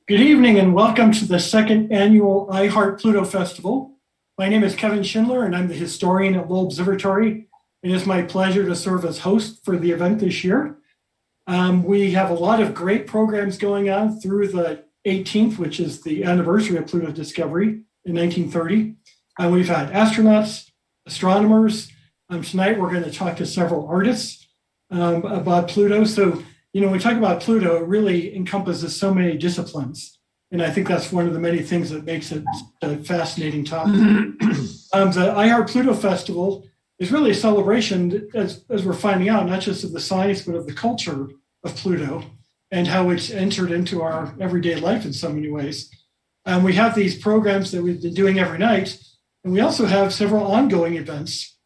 Good evening and welcome to the second annual iHeart Pluto Festival. My name is Kevin Schindler and I'm the historian at Lowell Observatory. It is my pleasure to serve as host for the event this year. We have a lot of great programs going on through the 18th, which is the anniversary of Pluto's discovery in 1930. We've had astronauts, astronomers. Tonight we're going to talk to several artists about Pluto. So when we talk about Pluto, it really encompasses so many disciplines. And I think that's one of the many things that makes it a fascinating topic. The iHeart Pluto Festival is really a celebration, as we're finding out, not just of the science, but of the culture of Pluto and how it's entered into our everyday life in so many ways. We have these programs that we've been doing every night. And we also have several ongoing events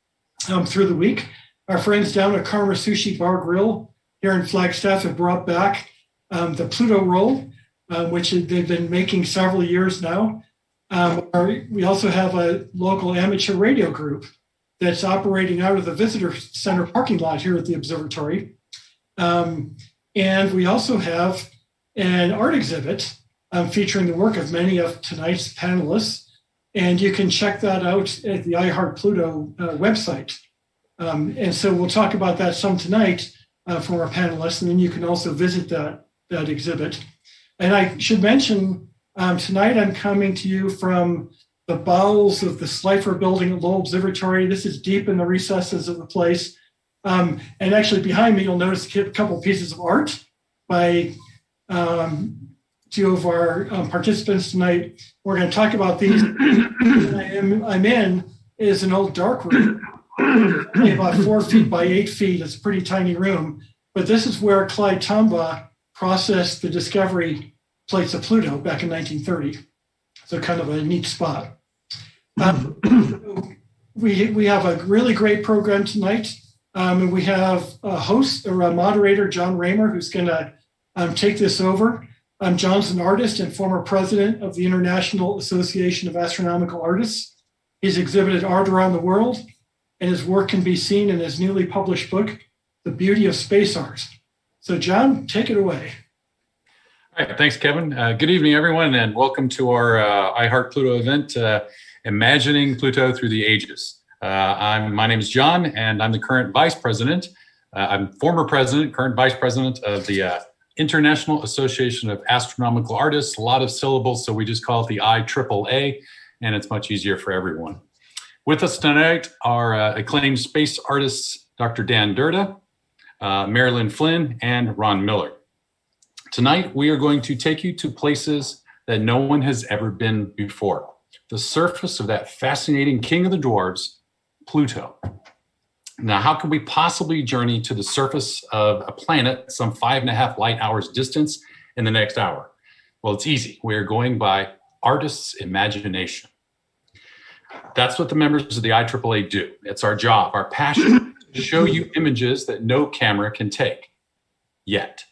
through the week. Our friends down at Karma Sushi Bar Grill here in Flagstaff have brought back the Pluto roll, which they've been making several years now. We also have a local amateur radio group that's operating out of the visitor center parking lot here at the observatory. And we also have an art exhibit featuring the work of many of tonight's panelists. And you can check that out at the iHeart Pluto website. And so we'll talk about that some tonight from our panelists, and then you can also visit that exhibit. And I should mention, tonight I'm coming to you from the bowels of the Slifer building at Lowell Observatory. This is deep in the recesses of the place. And actually behind me, you'll notice a couple pieces of art by two of our participants tonight. We're going to talk about these. I'm in is an old dark room. Only about 4 feet by 8 feet. It's a pretty tiny room. But this is where Clyde Tombaugh processed the discovery plates of Pluto back in 1930. So kind of a neat spot. We have a really great program tonight. And we have a host or a moderator, John Raymer, who's going to take this over. John's an artist and former president of the International Association of Astronomical Artists. He's exhibited art around the world, and his work can be seen in his newly published book, The Beauty of Space Art. So John, take it away. All right, thanks, Kevin. Good evening, everyone, and welcome to our iHeart Pluto event, Imagining Pluto Through the Ages. My name is John, and I'm the current vice president. I'm former president, current vice president of the International Association of Astronomical Artists. A lot of syllables, so we just call it the IAAA, and it's much easier for everyone. With us tonight are acclaimed space artists, Dr. Dan Durda, Marilyn Flynn, and Ron Miller. Tonight, we are going to take you to places that no one has ever been before. The surface of that fascinating king of the dwarves, Pluto. Now, how can we possibly journey to the surface of a planet some 5.5 light hours distance in the next hour? Well, it's easy. We're going by artists' imagination. That's what the members of the IAAA do. It's our job, our passion, to show you images that no camera can take, yet.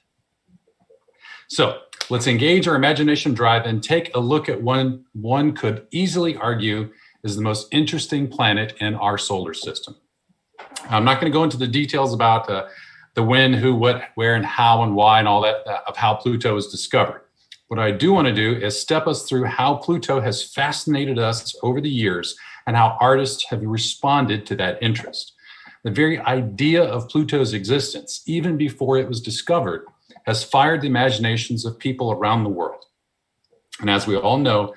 So let's engage our imagination drive and take a look at one could easily argue is the most interesting planet in our solar system. I'm not going to go into the details about the when, who, what, where, and how, and why, and all that of how Pluto was discovered. What I do want to do is step us through how Pluto has fascinated us over the years and how artists have responded to that interest. The very idea of Pluto's existence, even before it was discovered, has fired the imaginations of people around the world. And as we all know,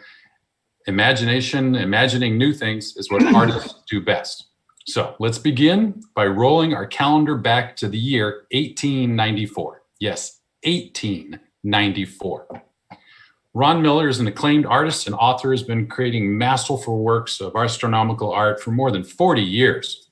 imagining new things is what artists do best. So let's begin by rolling our calendar back to the year 1894. Yes, 1894. Ron Miller is an acclaimed artist and author, has been creating masterful works of astronomical art for more than 40 years.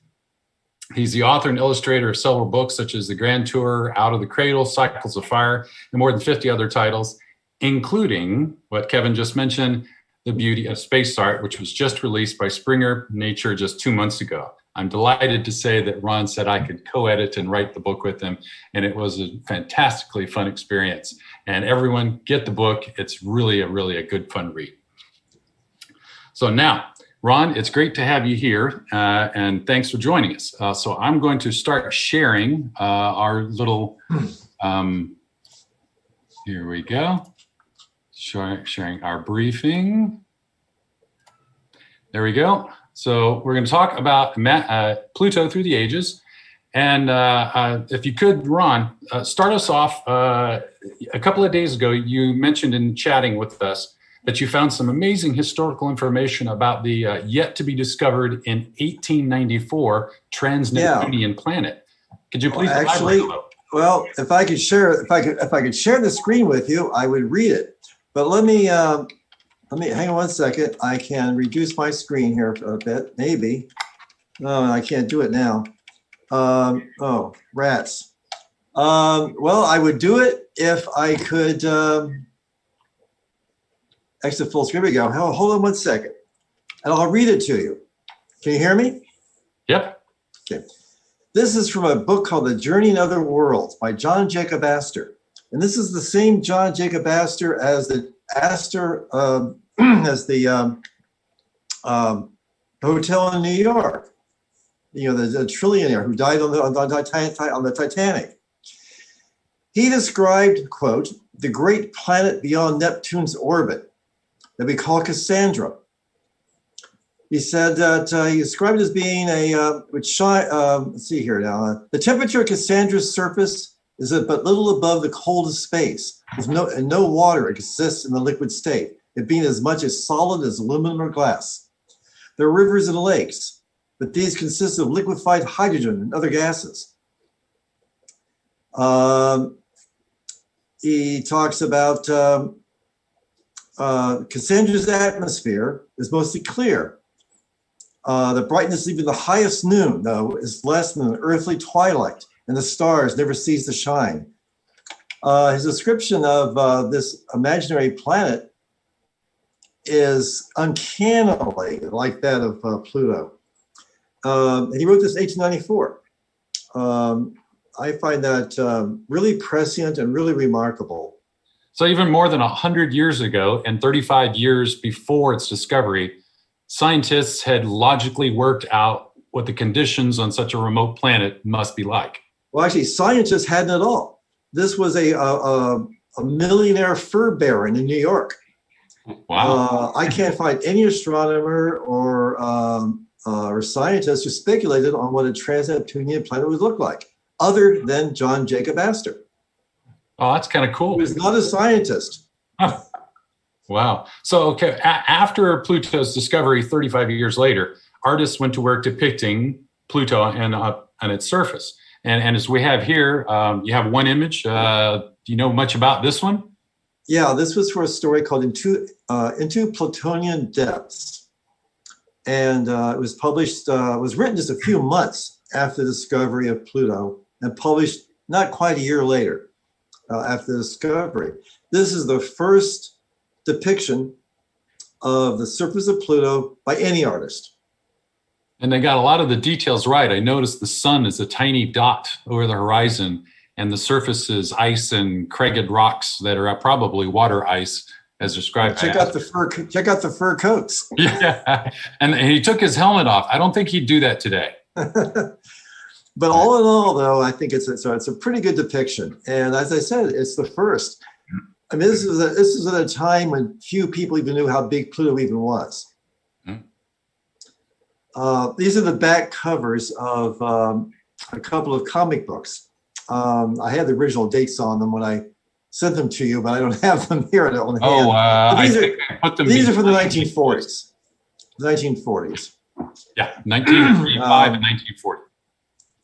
He's the author and illustrator of several books such as The Grand Tour, Out of the Cradle, Cycles of Fire, and more than 50 other titles, including what Kevin just mentioned, The Beauty of Space Art, which was just released by Springer Nature just 2 months ago. I'm delighted to say that Ron said I could co-edit and write the book with him, and it was a fantastically fun experience. And everyone, get the book. It's really a good, fun read. So now, Ron, it's great to have you here, and thanks for joining us. So I'm going to start sharing our little, here we go. Sharing our briefing. There we go. So we're going to talk about Pluto through the ages. And if you could, Ron, start us off. A couple of days ago, you mentioned in chatting with us that you found some amazing historical information about the yet to be discovered in 1894 trans-Neptunian planet. Could you please elaborate a little? Well, if I could share the screen with you, I would read it. But let me hang on one second. I can reduce my screen here a bit, maybe. No, I can't do it now. Oh, rats. Well, I would do it if I could. Exit full screen. Here we go. Hold on one second, and I'll read it to you. Can you hear me? Yep. Okay. This is from a book called The Journey in Other Worlds by John Jacob Astor. And this is the same John Jacob Astor as the Astor, hotel in New York. You know, the trillionaire who died on the Titanic. He described, quote, the great planet beyond Neptune's orbit that we call Cassandra. He said that he described it as being let's see here now. The temperature of Cassandra's surface is but little above the coldest space. With no water exists in the liquid state, it being as much as solid as aluminum or glass. There are rivers and lakes, but these consist of liquefied hydrogen and other gases. He talks about Cassandra's atmosphere is mostly clear. The brightness of even the highest noon, though, is less than an earthly twilight, and the stars never cease to shine. His description of this imaginary planet is uncannily like that of Pluto. And he wrote this in 1894. I find that really prescient and really remarkable. So even more than 100 years ago and 35 years before its discovery, scientists had logically worked out what the conditions on such a remote planet must be like. Well, actually, scientists hadn't at all. This was a millionaire fur baron in New York. Wow. I can't find any astronomer or scientist who speculated on what a trans-Neptunian planet would look like, other than John Jacob Astor. Oh, that's kind of cool. He was not a scientist. Huh. Wow. So, okay, after Pluto's discovery 35 years later, artists went to work depicting Pluto and its surface. And as we have here, you have one image. Do you know much about this one? Yeah, this was for a story called Into Plutonian Depths. And it was published, was written just a few months after the discovery of Pluto and published not quite a year later after the discovery. This is the first depiction of the surface of Pluto by any artist. And they got a lot of the details right. I noticed the sun is a tiny dot over the horizon, and the surface is ice and cragged rocks that are probably water ice, as described. Check out the fur coats. Yeah, and he took his helmet off. I don't think he'd do that today. But all in all, though, I think it's a pretty good depiction. And as I said, it's the first. I mean, this is at a time when few people even knew how big Pluto even was. These are the back covers of a couple of comic books. I had the original dates on them when I sent them to you, but I don't have them here on hand. These are from the 1940s. The 1940s. Yeah, 1935 and 1940.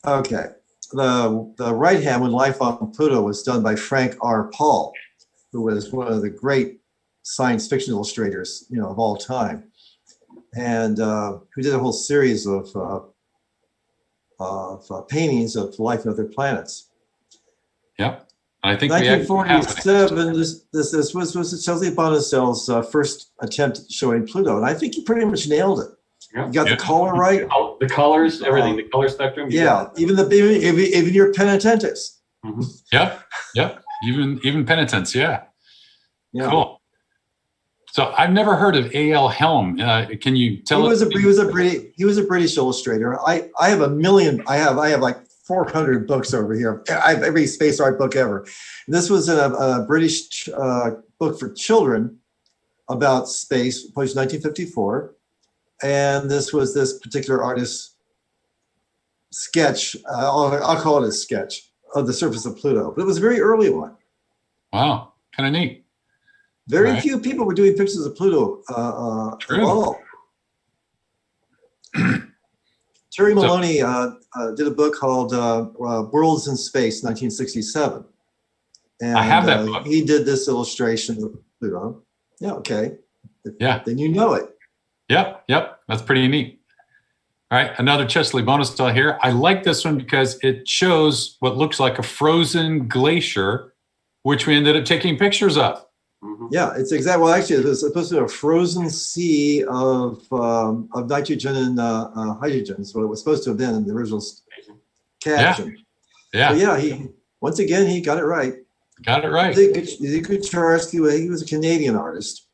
Okay. The right hand, When Life on Pluto, was done by Frank R. Paul, who was one of the great science fiction illustrators, of all time, and who did a whole series of paintings of life on other planets. Yep. I think 1947. This was Chelsea Bonnesel's first attempt at showing Pluto, and I think he pretty much nailed it. Yeah. You got the color right. The colors, everything, the color spectrum. Yeah, even your Penitence. Mm-hmm. Yep. Even Penitence. Yeah. Cool. So I've never heard of A.L. Helm. Can you tell us? He was a British illustrator. I have a million. I have like 400 books over here. I have every space art book ever. And this was a British book for children about space, published in 1954. And this was this particular artist's sketch, I'll call it a sketch, of the surface of Pluto. But it was a very early one. Wow, kind of neat. Very few people were doing pictures of Pluto at all. Terry Maloney did a book called Worlds in Space, 1967. And I have that book. He did this illustration of Pluto. Yeah, okay. Yeah. Then you know it. Yep. That's pretty neat. All right, another Chesley bonus style here. I like this one because it shows what looks like a frozen glacier, which we ended up taking pictures of. Yeah, it's exactly. Well, actually, it's supposed to be a frozen sea of nitrogen and hydrogen. So it was supposed to have been in the original caption. Yeah. So yeah, he got it right. Got it right. He's a good artist. He was a Canadian artist.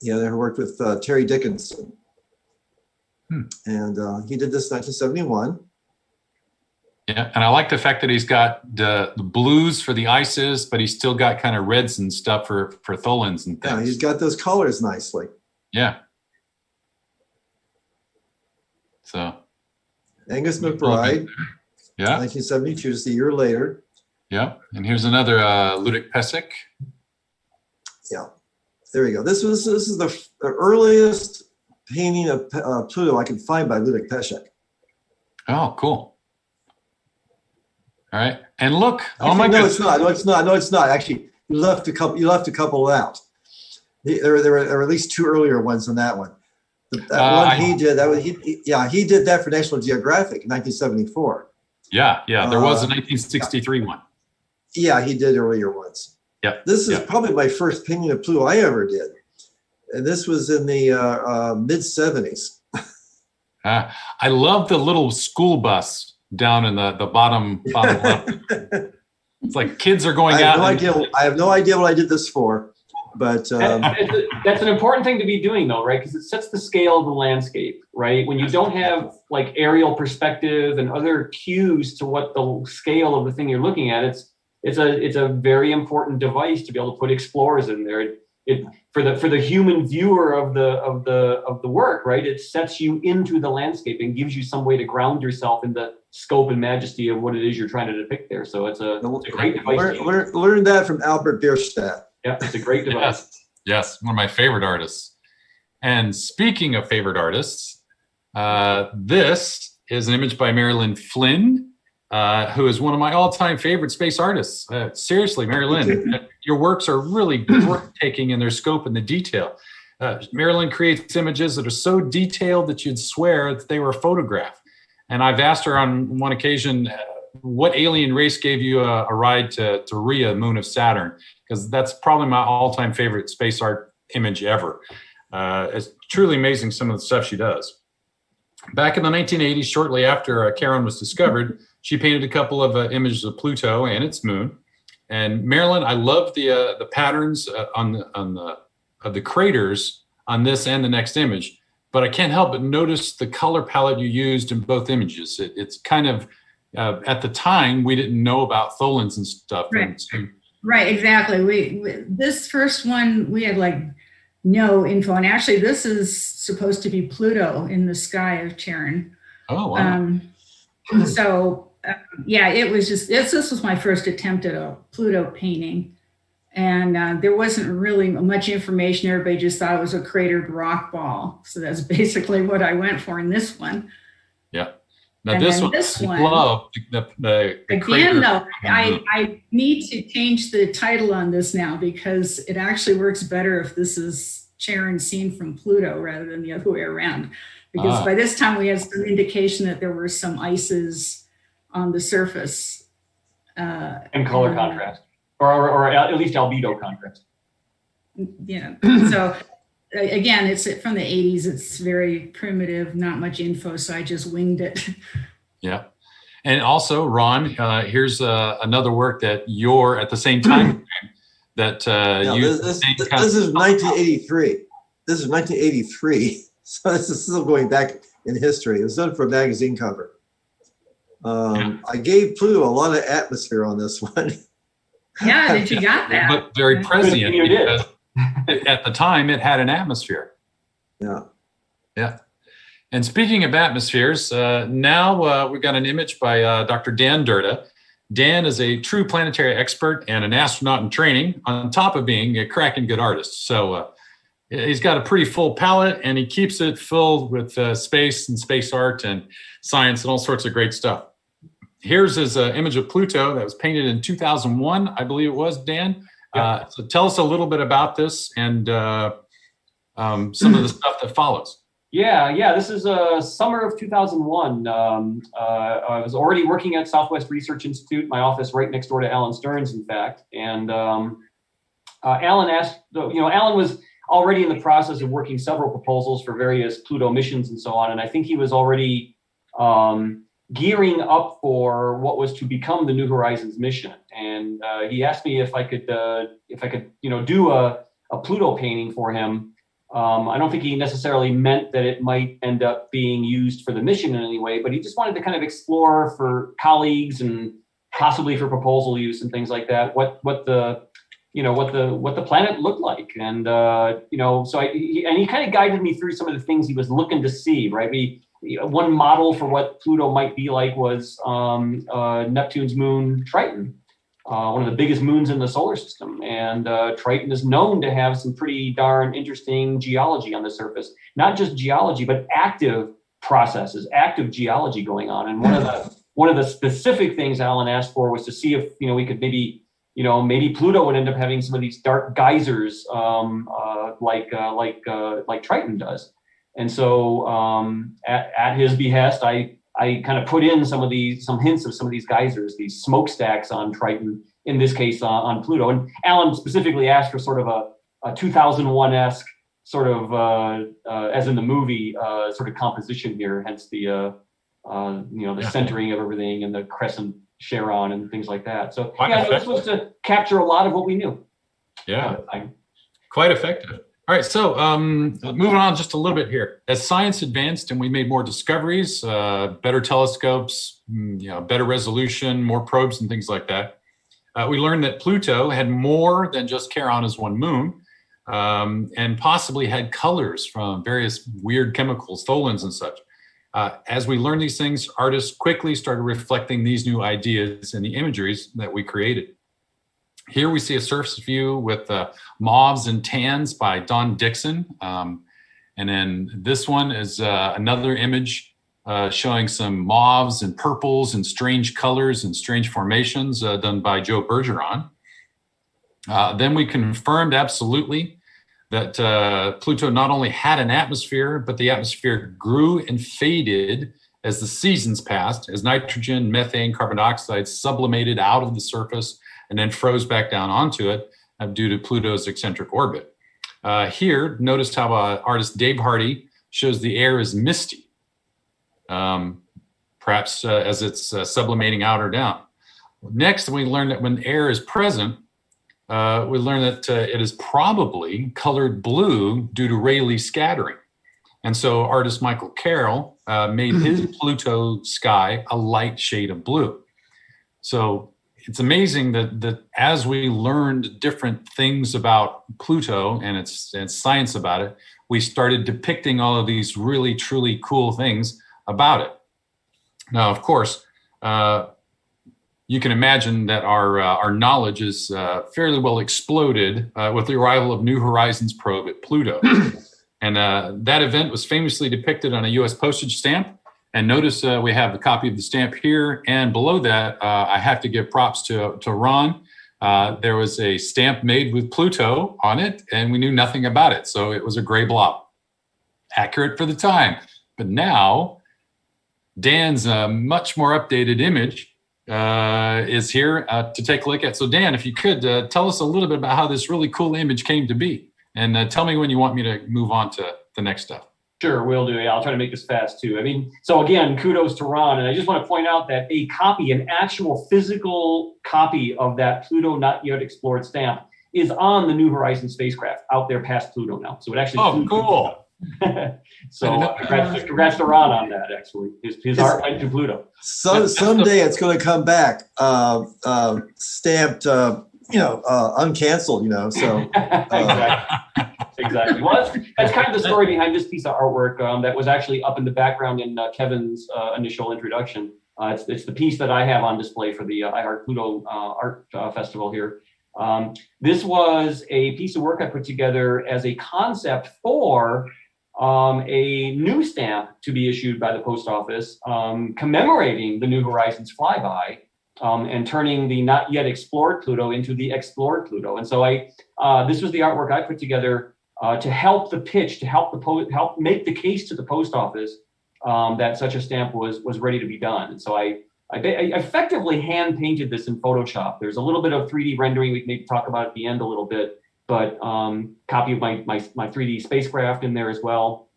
Yeah, they worked with Terry Dickinson. And he did this in 1971. Yeah, and I like the fact that he's got the blues for the ices, but he's still got kind of reds and stuff for tholins and things. Yeah, he's got those colors nicely. Yeah. So. Angus McBride. Yeah. 1972, just a year later. Yeah, and here's another Ludwig Pesek. Yeah, there we go. This is the earliest painting of Pluto I could find by Ludwig Pesek. Oh, cool. All right, and look. Actually, oh my goodness. No, it's not. Actually, you left a couple out. There were at least two earlier ones than that one. That one he did. He did that for National Geographic in 1974. Yeah. There was a 1963 one. Yeah, he did earlier ones. Yeah. This is probably my first painting of Pluto I ever did, and this was in the mid 70s. I love the little school bus down in the bottom left. It's like kids are going out. I have no idea what I did this for, but that's an important thing to be doing, though, right? Because it sets the scale of the landscape, right? When you don't have like aerial perspective and other cues to what the scale of the thing you're looking at, it's a very important device to be able to put explorers in there. It for the human viewer of the work, right? It sets you into the landscape and gives you some way to ground yourself in the scope and majesty of what it is you're trying to depict there. So it's a great device. Learn that from Albert Bierstadt. Yeah, it's a great device. Yes, one of my favorite artists. And speaking of favorite artists, this is an image by Marilyn Flynn, who is one of my all-time favorite space artists. Seriously, Marilyn, your works are really breathtaking in their scope and the detail. Marilyn creates images that are so detailed that you'd swear that they were a photograph. And I've asked her on one occasion, what alien race gave you a ride to Rhea, moon of Saturn? Because that's probably my all-time favorite space art image ever. It's truly amazing some of the stuff she does. Back in the 1980s, shortly after Charon was discovered, she painted a couple of images of Pluto and its moon. And Marilyn, I love the patterns on the craters on this and the next image, but I can't help but notice the color palette you used in both images. It's kind of at the time we didn't know about tholins and stuff. Right, right, exactly. We this first one we had like no info, and actually this is supposed to be Pluto in the sky of Charon. Oh wow! Yeah, it was just this was my first attempt at a Pluto painting, and there wasn't really much information. Everybody just thought it was a cratered rock ball, so that's basically what I went for in this one. Yeah. Now this one, love the again though. I need to change the title on this now because it actually works better if this is Charon seen from Pluto rather than the other way around. Because by this time we had some indication that there were some ices on the surface. And color contrast, or at least albedo contrast. Yeah. So again, it's from the 80s. It's very primitive, not much info, so I just winged it. Yeah. And also, Ron, here's another work that you're at the same time that this is 1983. This is 1983. So this is still going back in history. It was done for a magazine cover. I gave Pluto a lot of atmosphere on this one. Yeah, did you got that? But very prescient. You did. At the time, it had an atmosphere. Yeah. Yeah. And speaking of atmospheres, now we've got an image by Dr. Dan Durda. Dan is a true planetary expert and an astronaut in training, on top of being a cracking good artist. So he's got a pretty full palette, and he keeps it filled with space and space art and science and all sorts of great stuff. Here's his image of Pluto that was painted in 2001, I believe it was, Dan. Yep. So tell us a little bit about this and some of the stuff that follows. Yeah. This is summer of 2001. I was already working at Southwest Research Institute, my office right next door to Alan Stern's, in fact. And Alan asked, Alan was already in the process of working several proposals for various Pluto missions and so on. And I think he was already gearing up for what was to become the New Horizons mission. And he asked me if I could do a Pluto painting for him. I don't think he necessarily meant that it might end up being used for the mission in any way, but he just wanted to kind of explore for colleagues and possibly for proposal use and things like that, what the planet looked like. And, he kind of guided me through some of the things he was looking to see, right? One model for what Pluto might be like was Neptune's moon, Triton. One of the biggest moons in the solar system. And Triton is known to have some pretty darn interesting geology on the surface. Not just geology, but active processes, active geology going on. And one of the specific things Alan asked for was to see if we could maybe Pluto would end up having some of these dark geysers like Triton does. And so at his behest, I kind of put in some hints of some of these geysers, these smokestacks on Triton, in this case on Pluto. And Alan specifically asked for sort of a 2001-esque sort of, as in the movie, sort of composition here, hence the centering of everything and the crescent Charon and things like that. So this was to capture a lot of what we knew. Yeah, quite effective. All right, so moving on just a little bit here. As science advanced and we made more discoveries, better telescopes, better resolution, more probes and things like that, we learned that Pluto had more than just Charon as one moon, and possibly had colors from various weird chemicals, tholins and such. As we learned these things, artists quickly started reflecting these new ideas in the imageries that we created. Here we see a surface view with mauves and tans by Don Dixon. And then this one is another image showing some mauves and purples and strange colors and strange formations done by Joe Bergeron. Then we confirmed absolutely that Pluto not only had an atmosphere, but the atmosphere grew and faded as the seasons passed, as nitrogen, methane, carbon dioxide sublimated out of the surface and then froze back down onto it due to Pluto's eccentric orbit. Here, notice how artist Dave Hardy shows the air is misty, perhaps as it's sublimating out or down. Next, we learn that when air is present, we learn that it is probably colored blue due to Rayleigh scattering. And so artist Michael Carroll made his Pluto sky a light shade of blue. So it's amazing that as we learned different things about Pluto and its science about it, we started depicting all of these really, truly cool things about it. Now, of course, you can imagine that our knowledge is fairly well exploded with the arrival of New Horizons probe at Pluto. And that event was famously depicted on a U.S. postage stamp. And notice we have a copy of the stamp here. And below that, I have to give props to Ron. There was a stamp made with Pluto on it, and we knew nothing about it. So it was a gray blob. Accurate for the time. But now, Dan's much more updated image is here to take a look at. So Dan, if you could tell us a little bit about how this really cool image came to be. And tell me when you want me to move on to the next stuff. Sure, will do. Yeah, I'll try to make this fast too. I mean, so again, kudos to Ron. And I just want to point out that an actual physical copy of that Pluto Not Yet Explored stamp is on the New Horizons spacecraft out there past Pluto now. So it actually cool. So congrats to Ron on that, actually. His art went to Pluto. Someday it's going to come back stamped uncanceled, so. Exactly. Well, that's kind of the story behind this piece of artwork that was actually up in the background in Kevin's initial introduction. It's the piece that I have on display for the iHeart Pluto Art Festival here. This was a piece of work I put together as a concept for a new stamp to be issued by the post office commemorating the New Horizons flyby and turning the not yet explored Pluto into the explored Pluto. And so this was the artwork I put together to help the pitch, to help make the case to the post office that such a stamp was ready to be done. And so I effectively hand painted this in Photoshop. There's a little bit of 3D rendering we can maybe talk about at the end a little bit, but copy of my 3D spacecraft in there as well.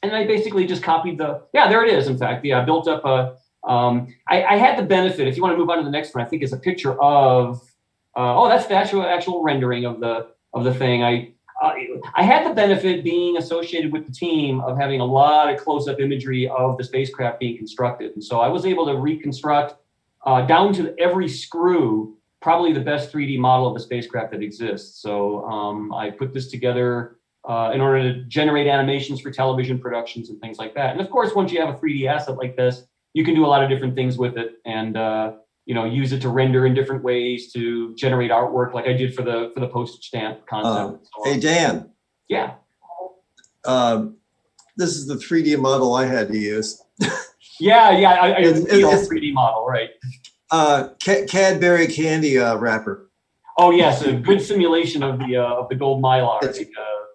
And I basically just copied there it is. In fact, I built up I had the benefit, if you want to move on to the next one, I think is a picture of, that's the actual rendering of the thing. I had the benefit being associated with the team of having a lot of close-up imagery of the spacecraft being constructed. And so I was able to reconstruct down to every screw, probably the best 3D model of the spacecraft that exists. So I put this together in order to generate animations for television productions and things like that. And of course, once you have a 3D asset like this, you can do a lot of different things with it and use it to render in different ways to generate artwork like I did for the postage stamp concept. Hey, Dan. Yeah. This is the 3D model I had to use. It's a 3D model, right? Cadbury candy wrapper. Oh yes, a good simulation of the gold mylar.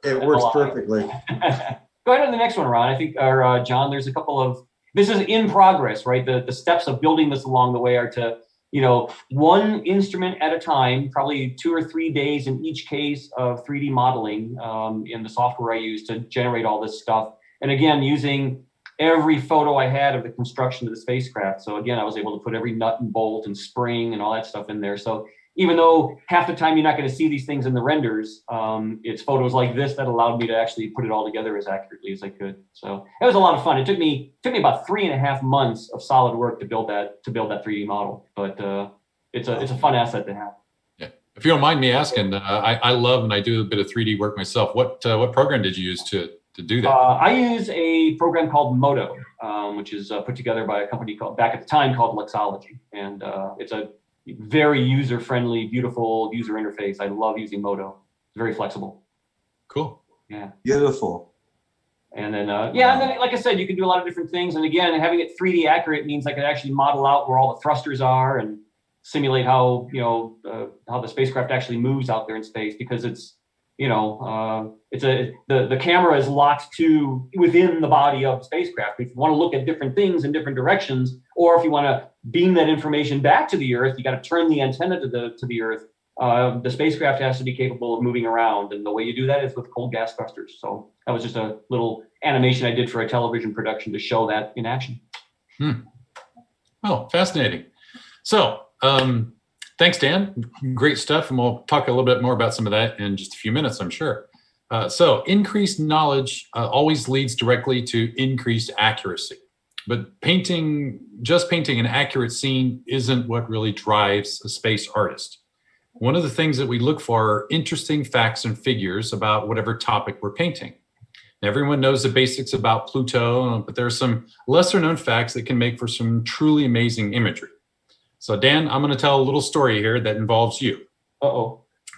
It works perfectly. Go ahead on the next one, Ron. I think, or John, there's a couple of, this is in progress, right? The steps of building this along the way are to, one instrument at a time, probably 2 or 3 days in each case of 3D modeling in the software I use to generate all this stuff. And again, using every photo I had of the construction of the spacecraft. So again, I was able to put every nut and bolt and spring and all that stuff in there. So even though half the time you're not going to see these things in the renders, it's photos like this that allowed me to actually put it all together as accurately as I could. So it was a lot of fun. It took me about 3.5 months of solid work to build that 3D model. But it's a fun asset to have. Yeah. If you don't mind me asking, I love and I do a bit of 3D work myself. What program did you use to do that? I use a program called Modo, which is put together by a company back at the time called Luxology, and it's a very user-friendly, beautiful user interface. I love using Modo. It's very flexible. Cool. Yeah. Beautiful. And then, and then, like I said, you can do a lot of different things. And again, having it 3D accurate means I can actually model out where all the thrusters are and simulate how the spacecraft actually moves out there in space, because it's, the camera is locked to within the body of the spacecraft. If you want to look at different things in different directions, or if you want to beam that information back to the Earth, you got to turn the antenna to the Earth. The spacecraft has to be capable of moving around, and the way you do that is with cold gas thrusters. So that was just a little animation I did for a television production to show that in action. Oh, fascinating. So, thanks, Dan. Great stuff. And we'll talk a little bit more about some of that in just a few minutes, I'm sure. So increased knowledge always leads directly to increased accuracy. But just painting an accurate scene isn't what really drives a space artist. One of the things that we look for are interesting facts and figures about whatever topic we're painting. Everyone knows the basics about Pluto, but there are some lesser known facts that can make for some truly amazing imagery. So Dan, I'm going to tell a little story here that involves you.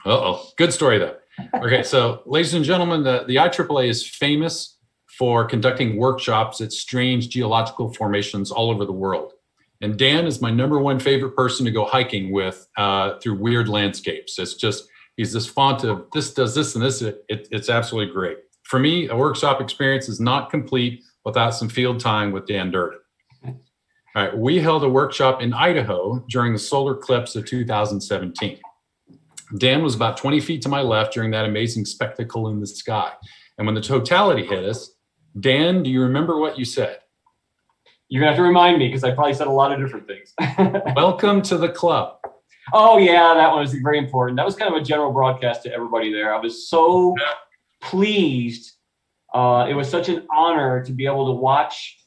Good story though. Okay, so ladies and gentlemen, the IAAA is famous for conducting workshops at strange geological formations all over the world. And Dan is my #1 favorite person to go hiking with through weird landscapes. It's just, he's this font of this does this and this. It's absolutely great. For me, a workshop experience is not complete without some field time with Dan Durda. All right, we held a workshop in Idaho during the solar eclipse of 2017. Dan was about 20 feet to my left during that amazing spectacle in the sky. And when the totality hit us, Dan, do you remember what you said? You're gonna have to remind me, because I probably said a lot of different things. Welcome to the club. Oh yeah, that was very important. That was kind of a general broadcast to everybody there. I was so pleased. It was such an honor to be able to watch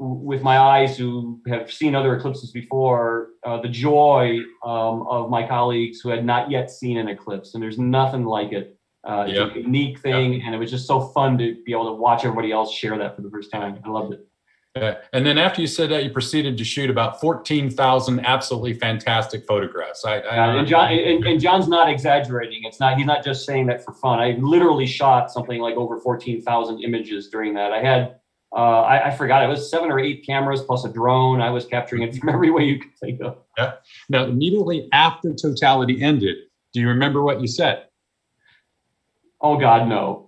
with my eyes who have seen other eclipses before, the joy of my colleagues who had not yet seen an eclipse. And there's nothing like it. It's a unique thing. And it was just so fun to be able to watch everybody else share that for the first time. I loved it. And then after you said that, you proceeded to shoot about 14,000 absolutely fantastic photographs. And John's not exaggerating. He's not just saying that for fun. I literally shot something like over 14,000 images during that. I had, I forgot, it was 7 or 8 cameras plus a drone. I was capturing it from every way you could think of. Yeah. Now, immediately after totality ended, do you remember what you said? Oh God, no.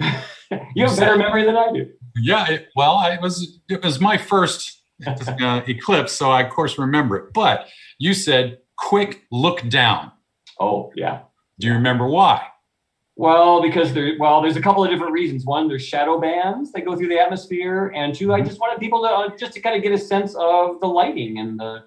You have better memory than I do. Yeah, it was my first eclipse, so I of course remember it. But you said, "Quick look down." Oh yeah. Do you remember why? Well, because there's a couple of different reasons. One, there's shadow bands that go through the atmosphere, and two, I just wanted people to just to kind of get a sense of the lighting and the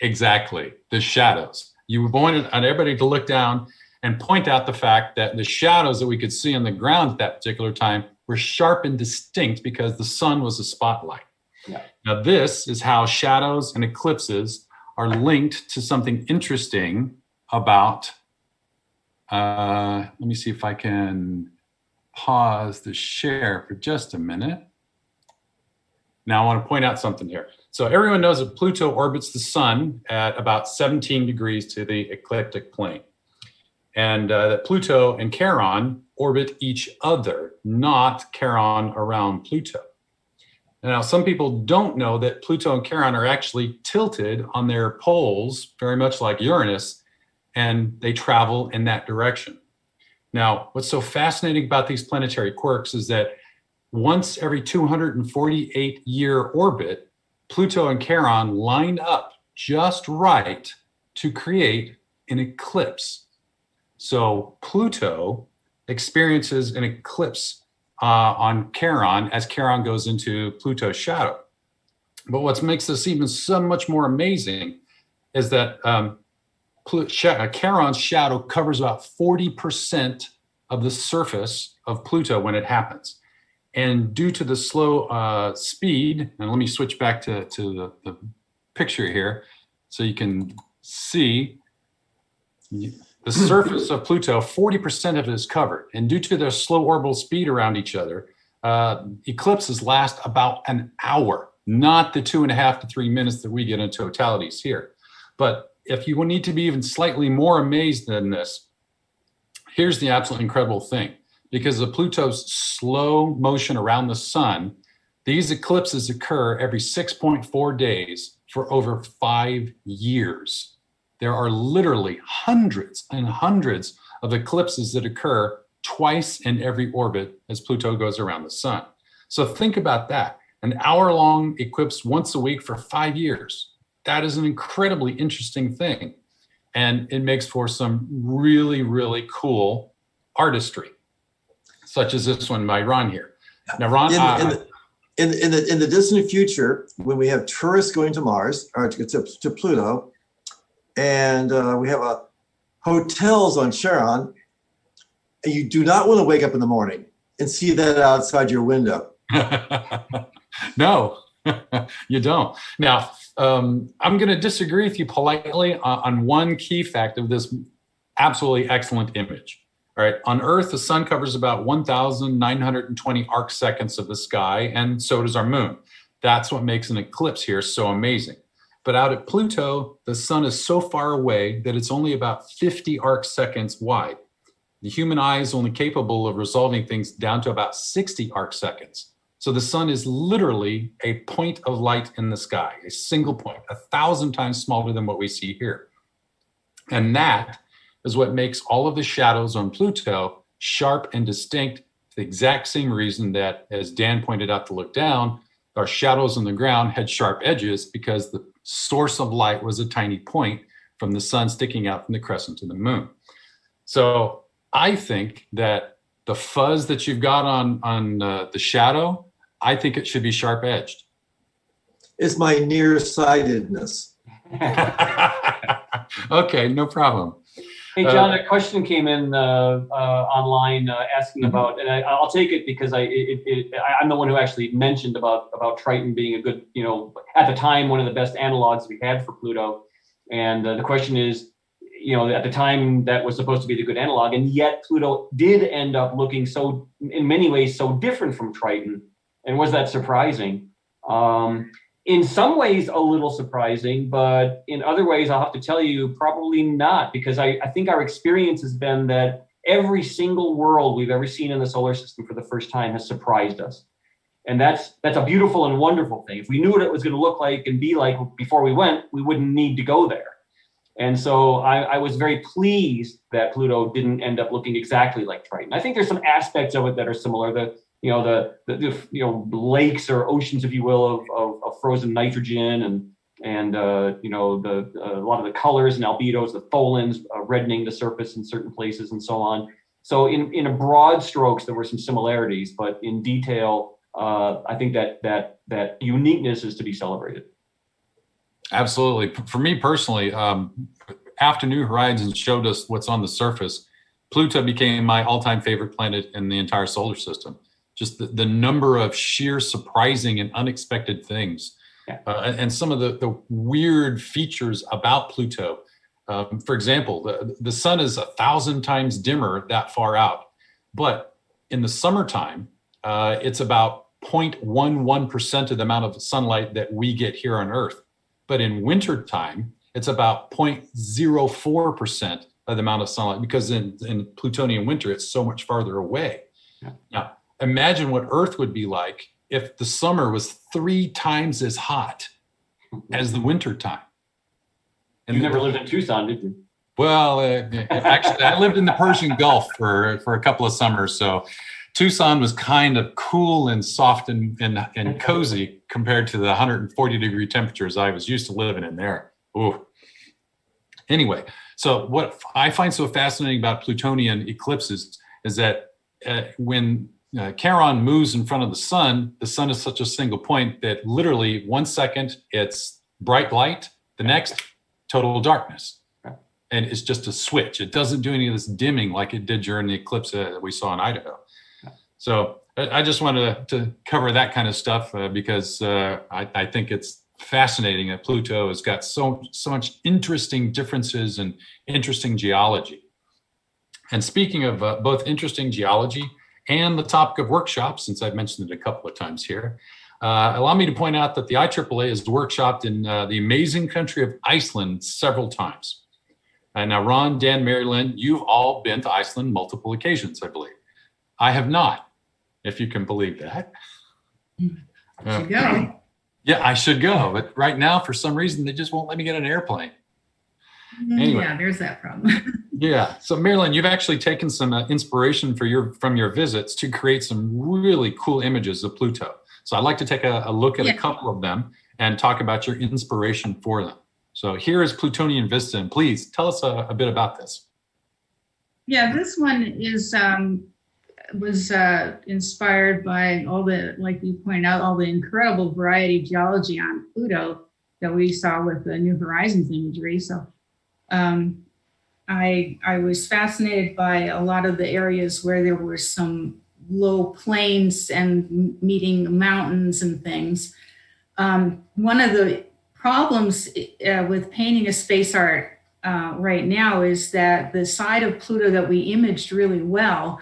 Exactly, the shadows. You wanted everybody to look down and point out the fact that the shadows that we could see on the ground at that particular time were sharp and distinct because the sun was a spotlight. Yeah. Now, this is how shadows and eclipses are linked to something interesting about, let me see if I can pause the share for just a minute. Now, I want to point out something here. So everyone knows that Pluto orbits the sun at about 17 degrees to the ecliptic plane. And that Pluto and Charon orbit each other, not Charon around Pluto. Now, some people don't know that Pluto and Charon are actually tilted on their poles, very much like Uranus, and they travel in that direction. Now, what's so fascinating about these planetary quirks is that once every 248-year orbit, Pluto and Charon line up just right to create an eclipse. So Pluto experiences an eclipse on Charon as Charon goes into Pluto's shadow. But what makes this even so much more amazing is that Charon's shadow covers about 40% of the surface of Pluto when it happens. And due to the slow speed, and let me switch back to the picture here so you can see the surface of Pluto, 40% of it is covered. And due to their slow orbital speed around each other, eclipses last about an hour, not the 2.5 to 3 minutes that we get in totalities here. But if you need to be even slightly more amazed than this, here's the absolutely incredible thing. Because of Pluto's slow motion around the sun, these eclipses occur every 6.4 days for over 5 years. There are literally hundreds and hundreds of eclipses that occur twice in every orbit as Pluto goes around the sun. So think about that. An hour-long eclipse once a week for 5 years. That is an incredibly interesting thing. And it makes for some really, really cool artistry, such as this one by Ron here. Now, Ron, in the distant future, when we have tourists going to Mars or to Pluto, and we have hotels on Charon, and you do not want to wake up in the morning and see that outside your window. No, you don't. Now, I'm going to disagree with you politely on one key fact of this absolutely excellent image. All right, on Earth, the sun covers about 1,920 arc seconds of the sky, and so does our moon. That's what makes an eclipse here so amazing. But out at Pluto, the sun is so far away that it's only about 50 arc seconds wide. The human eye is only capable of resolving things down to about 60 arc seconds. So the sun is literally a point of light in the sky, a single point, 1,000 times smaller than what we see here. And that is what makes all of the shadows on Pluto sharp and distinct, for the exact same reason that, as Dan pointed out to look down, our shadows on the ground had sharp edges because the source of light was a tiny point from the sun sticking out from the crescent to the moon. So I think that the fuzz that you've got on the shadow, I think it should be sharp edged. It's my nearsightedness. Okay, no problem. Hey, John, a question came in online asking about, and I'll take it because I'm the one who actually mentioned about Triton being a good, at the time, one of the best analogs we had for Pluto. And the question is, at the time that was supposed to be the good analog, and yet Pluto did end up looking so, in many ways, so different from Triton. And was that surprising? In some ways, a little surprising, but in other ways, I'll have to tell you, probably not, because I think our experience has been that every single world we've ever seen in the solar system for the first time has surprised us. And that's a beautiful and wonderful thing. If we knew what it was going to look like and be like before we went, we wouldn't need to go there. And so I was very pleased that Pluto didn't end up looking exactly like Triton. I think there's some aspects of it that are similar. The lakes or oceans, if you will, of frozen nitrogen and a lot of the colors and albedos, the tholins reddening the surface in certain places and so on. So in a broad strokes, there were some similarities, but in detail, I think that uniqueness is to be celebrated. Absolutely. For me personally, after New Horizons showed us what's on the surface, Pluto became my all-time favorite planet in the entire solar system. Just the number of sheer surprising and unexpected things. Yeah. And some of the weird features about Pluto. For example, the sun is 1,000 times dimmer that far out. But in the summertime, it's about 0.11% of the amount of sunlight that we get here on Earth. But in wintertime, it's about 0.04% of the amount of sunlight, because in Plutonian winter, it's so much farther away. Yeah. Now, imagine what Earth would be like if the summer was 3 times as hot as the winter time. And you never lived in Tucson, did you? Well, actually, I lived in the Persian Gulf for a couple of summers. So Tucson was kind of cool and soft and cozy compared to the 140-degree temperatures I was used to living in there. Ooh. Anyway, so what I find so fascinating about Plutonian eclipses is that when Charon moves in front of the sun is such a single point that literally 1 second it's bright light, the next total darkness. And it's just a switch. It doesn't do any of this dimming like it did during the eclipse that we saw in Idaho. So I just wanted to cover that kind of stuff because I think it's fascinating that Pluto has got so much interesting differences and interesting geology. And speaking of both interesting geology and the topic of workshops, since I've mentioned it a couple of times here, allow me to point out that the IAAA has workshopped in the amazing country of Iceland several times. Now, Ron, Dan, Marilyn, you've all been to Iceland multiple occasions, I believe. I have not, if you can believe that. Should go. Yeah, I should go. But right now, for some reason, they just won't let me get an airplane. Anyway. Yeah, there's that problem. Yeah. So, Marilyn, you've actually taken some inspiration from your visits to create some really cool images of Pluto. So I'd like to take a look at a couple of them and talk about your inspiration for them. So here is Plutonium Vista, and please tell us a bit about this. Yeah, this one was inspired by all the, like you pointed out, all the incredible variety of geology on Pluto that we saw with the New Horizons imagery. So I was fascinated by a lot of the areas where there were some low plains and meeting mountains and things. One of the problems with painting a space art right now is that the side of Pluto that we imaged really well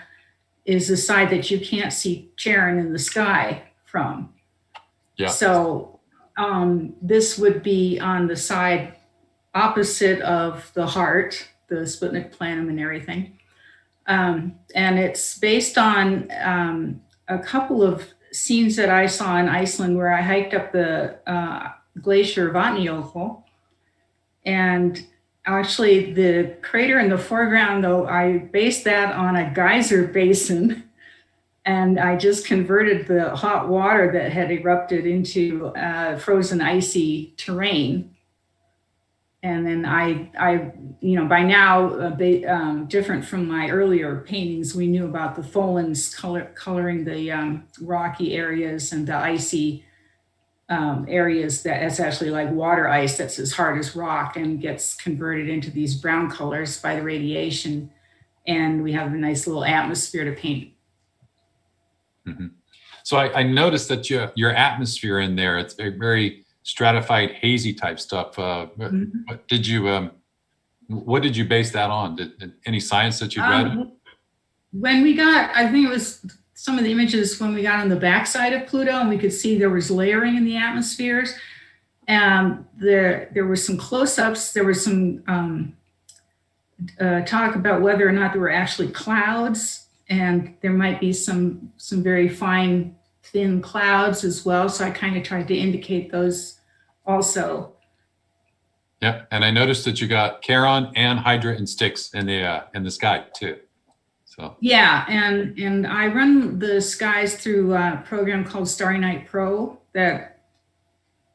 is the side that you can't see Charon in the sky from. Yeah. So this would be on the side opposite of the heart, the Sputnik planum and everything. And it's based on a couple of scenes that I saw in Iceland where I hiked up the Glacier Vatnajökull. And actually the crater in the foreground, though, I based that on a geyser basin. And I just converted the hot water that had erupted into frozen icy terrain. And then I by now, different from my earlier paintings, we knew about the tholins coloring the rocky areas and the icy areas that it's actually like water ice that's as hard as rock and gets converted into these brown colors by the radiation. And we have a nice little atmosphere to paint. Mm-hmm. So I noticed that your atmosphere in there, it's a very stratified, hazy type stuff. What did you base that on? Any science that you read? When we got, I think it was some of the images when we got on the backside of Pluto, and we could see there was layering in the atmospheres. There were some close-ups. There was some talk about whether or not there were actually clouds, and there might be some very fine, thin clouds as well. So I kind of tried to indicate those also. Yeah, and I noticed that you got Charon and Hydra and Styx in the sky too. So yeah, and I run the skies through a program called Starry Night Pro that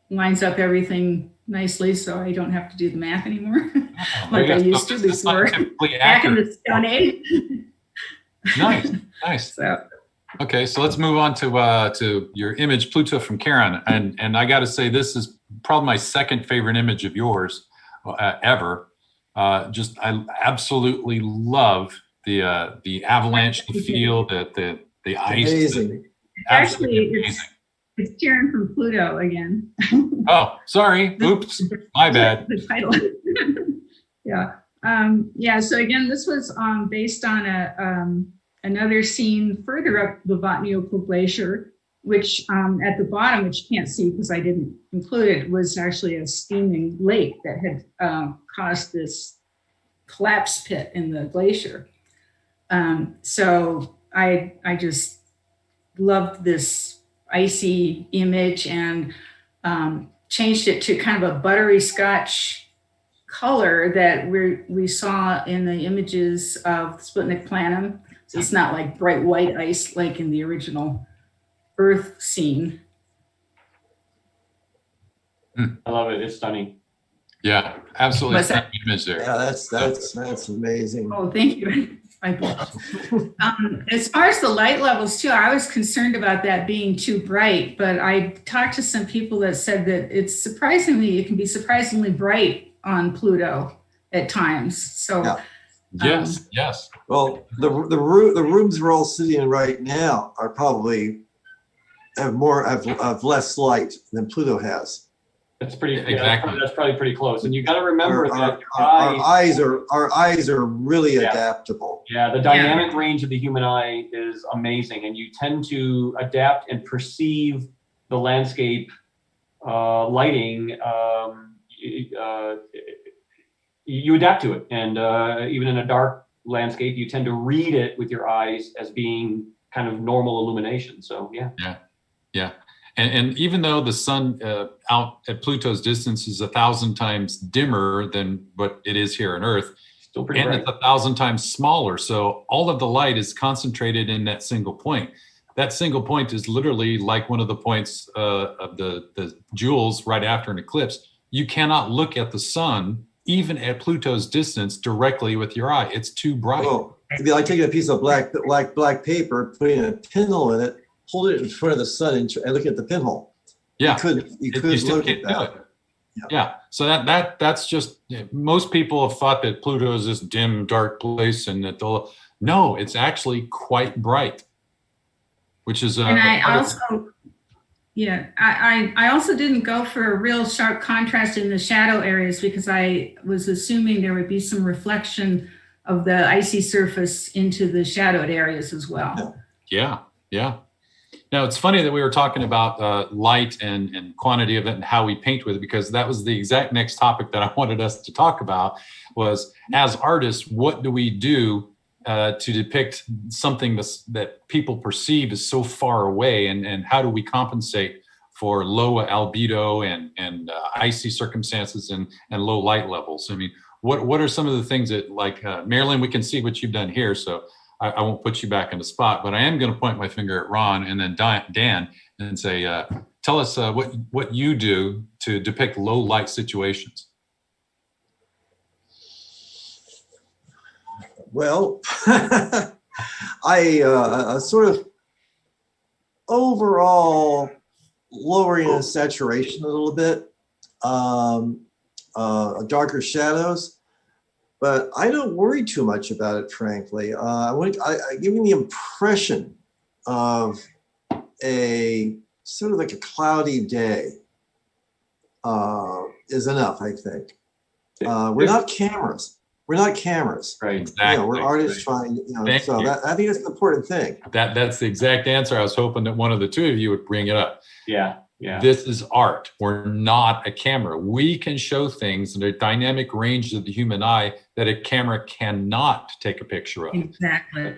lines up everything nicely, so I don't have to do the math anymore like I used to before. Back in the Stone Age. Nice. So. Okay, so let's move on to your image, Pluto from Charon, and I got to say this is probably my second favorite image of yours ever. I absolutely love the avalanche, the feel, the ice. Amazing. Actually, it's Charon from Pluto again. Oh, sorry. Oops. My bad. The title. Yeah. So again, this was based on another scene further up the Vulcanoids Glacier, which at the bottom, which you can't see because I didn't include it, was actually a steaming lake that had caused this collapse pit in the glacier. So I just loved this icy image and changed it to kind of a buttery scotch color that we saw in the images of Sputnik Planum. So it's not like bright white ice like in the original Earth scene. I love it. It's stunning. Yeah, absolutely stunning image there. Yeah, that's amazing. Oh, thank you. As far as the light levels too, I was concerned about that being too bright, but I talked to some people that said that it can be surprisingly bright on Pluto at times. So yeah. Yes. Well, the rooms we're all sitting in right now are probably have less light than Pluto has. That's pretty exactly. That's probably pretty close. And you got to remember that our eyes are really adaptable. Yeah, the dynamic range of the human eye is amazing, and you tend to adapt and perceive the landscape lighting. You adapt to it, and even in a dark landscape, you tend to read it with your eyes as being kind of normal illumination. So yeah. And even though the sun out at Pluto's distance is 1,000 times dimmer than what it is here on Earth, still pretty bright. It's 1,000 times smaller. So all of the light is concentrated in that single point. That single point is literally like one of the points of the jewels right after an eclipse. You cannot look at the sun, even at Pluto's distance, directly with your eye. It's too bright. Well, it'd be like taking a piece of black paper, putting a pinhole in it, hold it in front of the sun, and look at the pinhole. Yeah, you could look at that. Yeah. So that's just, most people have thought that Pluto is this dim, dark place, and that no, it's actually quite bright, which is. And I also didn't go for a real sharp contrast in the shadow areas because I was assuming there would be some reflection of the icy surface into the shadowed areas as well. Yeah. Now, it's funny that we were talking about light and quantity of it and how we paint with it, because that was the exact next topic that I wanted us to talk about was, as artists, what do we do to depict something that people perceive as so far away, and how do we compensate for low albedo and icy circumstances and low light levels? I mean, what are some of the things that, like, Marilyn, we can see what you've done here, so I won't put you back in the spot, but I am going to point my finger at Ron and then Dan and say, tell us what you do to depict low light situations. Well, I sort of overall lowering the saturation a little bit, darker shadows. But I don't worry too much about it, frankly. I give me the impression of a sort of like a cloudy day is enough, I think. We're not cameras. We're not cameras. Right. Exactly. You know, we're artists trying, so I think that's an important thing. That's the exact answer. I was hoping that one of the two of you would bring it up. Yeah. Yeah. This is art. We're not a camera. We can show things in a dynamic range of the human eye that a camera cannot take a picture of. Exactly.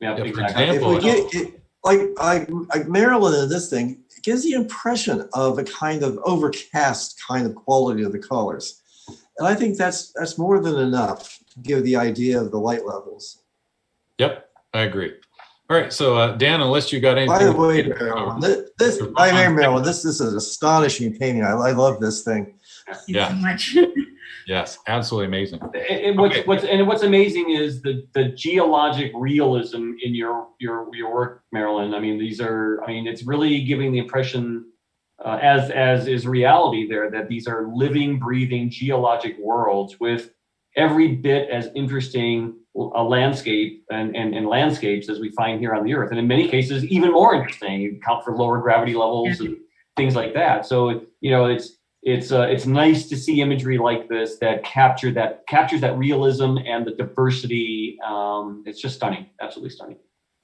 Yeah, For exactly. example, Like Marilyn in this thing, it gives the impression of a kind of overcast kind of quality of the colors. And I think that's more than enough to give the idea of the light levels. Yep, I agree. All right, so Dan, unless you got anything. By the way, Marilyn, this is an astonishing painting. I love this thing. Thank you so much. Yes, absolutely amazing. What's amazing is the geologic realism in your work, Marilyn. I mean, it's really giving the impression, as is reality there, that these are living, breathing geologic worlds with every bit as interesting a landscape and landscapes as we find here on the Earth, and in many cases even more interesting. You account for lower gravity levels and things like that. So it's nice to see imagery like this that captures that realism and the diversity. It's just stunning, absolutely stunning.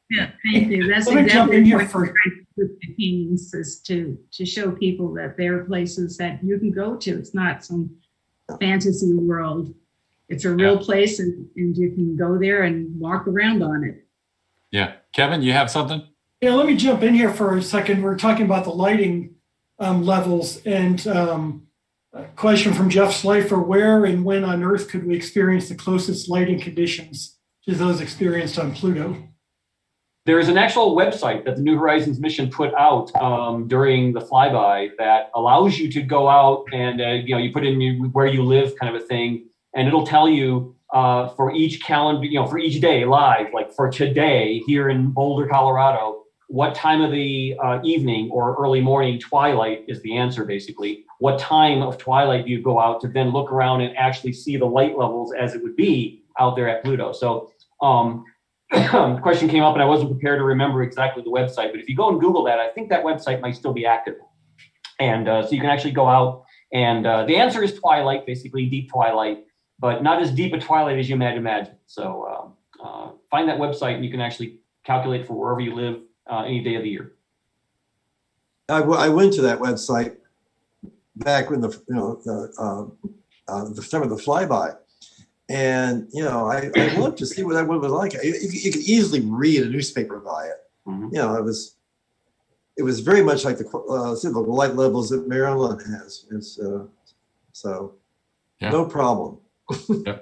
Yeah, thank you. That's Let me jump exactly in the here point for- of the paintings, is to show people that there are places that you can go to. It's not some fantasy world. It's a real place, and you can go there and walk around on it. Yeah, Kevin, you have something? Yeah, let me jump in here for a second. We're talking about the lighting levels, and a question from Jeff Slifer: where and when on Earth could we experience the closest lighting conditions to those experienced on Pluto? There is an actual website that the New Horizons mission put out during the flyby that allows you to go out and you put in where you live, kind of a thing, and it'll tell you for each calendar, for each day live, like for today here in Boulder, Colorado, what time of the evening or early morning, twilight is the answer, basically. What time of twilight do you go out to then look around and actually see the light levels as it would be out there at Pluto? So the question came up and I wasn't prepared to remember exactly the website, but if you go and Google that, I think that website might still be active. And so you can actually go out and the answer is twilight, basically deep twilight, but not as deep a twilight as you might imagine. So find that website and you can actually calculate for wherever you live any day of the year. I went to that website back when the time of the flyby, and I loved to see what that one was like. You could easily read a newspaper by it. Mm-hmm. It was very much like the light levels that Marilyn has. No problem. Yeah.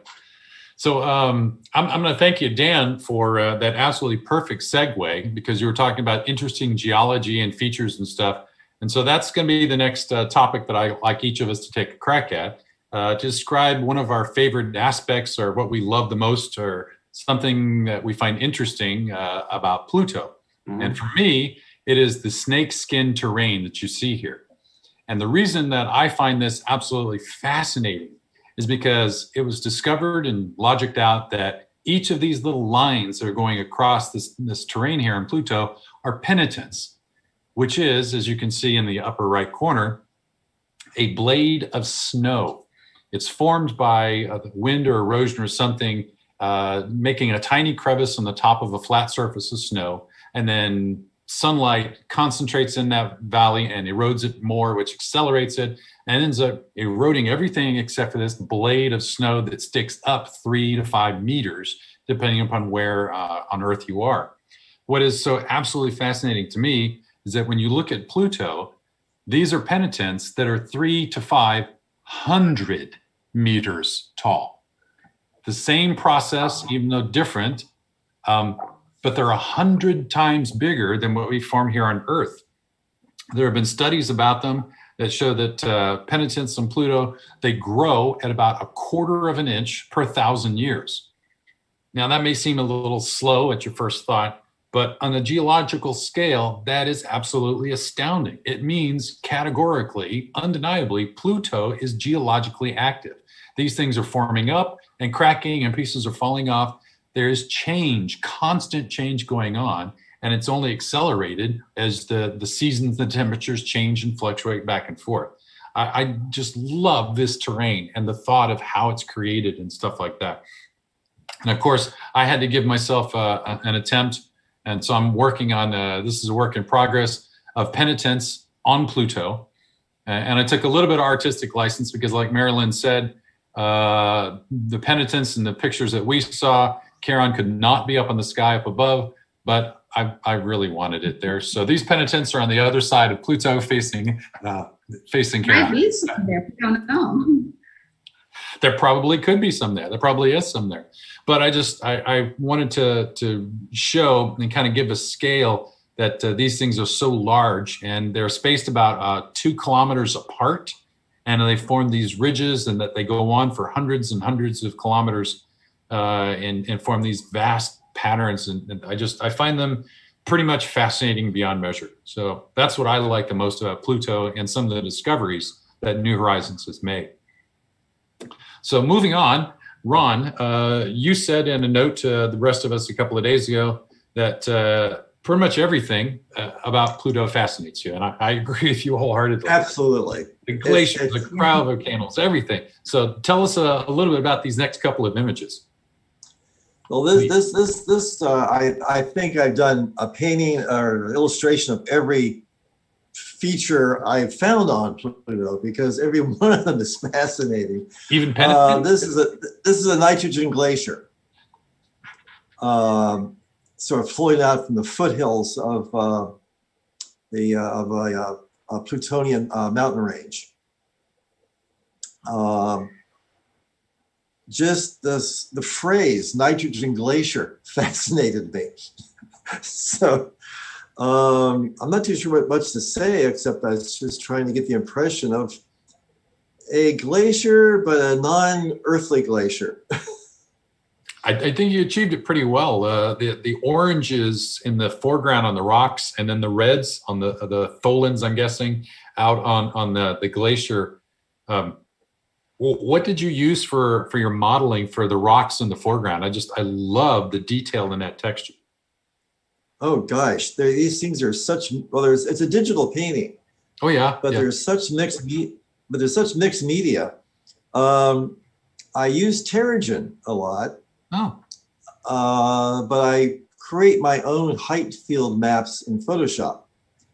So I'm going to thank you, Dan, for that absolutely perfect segue, because you were talking about interesting geology and features and stuff. And so that's going to be the next topic that I like each of us to take a crack at, to describe one of our favorite aspects or what we love the most or something that we find interesting about Pluto. Mm-hmm. And for me, it is the snakeskin terrain that you see here. And the reason that I find this absolutely fascinating is because it was discovered and logicked out that each of these little lines that are going across this terrain here in Pluto are penitence, which is, as you can see in the upper right corner, a blade of snow. It's formed by wind or erosion or something, making a tiny crevice on the top of a flat surface of snow, and then sunlight concentrates in that valley and erodes it more, which accelerates it and ends up eroding everything except for this blade of snow that sticks up 3 to 5 meters, depending upon where on Earth you are. What is so absolutely fascinating to me is that when you look at Pluto, these are penitents that are 300 to 500 meters tall. The same process, even though different, but they're 100 times bigger than what we form here on Earth. There have been studies about them that show that penitents on Pluto, they grow at about 1/4 of an inch per 1,000 years. Now that may seem a little slow at your first thought, But on a geological scale, that is absolutely astounding. It means categorically, undeniably, Pluto is geologically active. These things are forming up and cracking and pieces are falling off. There is change, constant change going on, and it's only accelerated as the seasons, the temperatures change and fluctuate back and forth. I just love this terrain and the thought of how it's created and stuff like that. And of course, I had to give myself an attempt. And so I'm working on, this is a work in progress, of Penitence on Pluto. And I took a little bit of artistic license because, like Marilyn said, the Penitence and the pictures that we saw, Charon could not be up in the sky up above, but I really wanted it there. So these Penitents are on the other side of Pluto facing Charon. Might be some there, we don't know. There probably could be some there. There probably is some there. But I wanted to show and kind of give a scale that these things are so large, and they're spaced about 2 kilometers apart, and they form these ridges, and that they go on for hundreds and hundreds of kilometers and form these vast patterns. And I find them pretty much fascinating beyond measure. So that's what I like the most about Pluto and some of the discoveries that New Horizons has made. So moving on, Ron, you said in a note to the rest of us a couple of days ago that pretty much everything about Pluto fascinates you. And I agree with you wholeheartely. Absolutely. The glaciers, the cryovolcanoes, everything. So tell us a little bit about these next couple of images. Well, I think I've done a painting or illustration of every feature I've found on Pluto, because every one of them is fascinating. Even Penitence? This is a nitrogen glacier, sort of flowing out from the foothills of a Plutonian mountain range. Just the phrase nitrogen glacier fascinated me. So I'm not too sure what much to say, except I was just trying to get the impression of a glacier, but a non-earthly glacier. I think you achieved it pretty well. The oranges in the foreground on the rocks, and then the reds on the tholins, I'm guessing, out on the glacier. What did you use for your modeling for the rocks in the foreground? I love the detail in that texture. Oh gosh, these things are such, well, it's a digital painting. Oh yeah. But yeah. there's such mixed media. I use Terrigen a lot. Oh. But I create my own height field maps in Photoshop.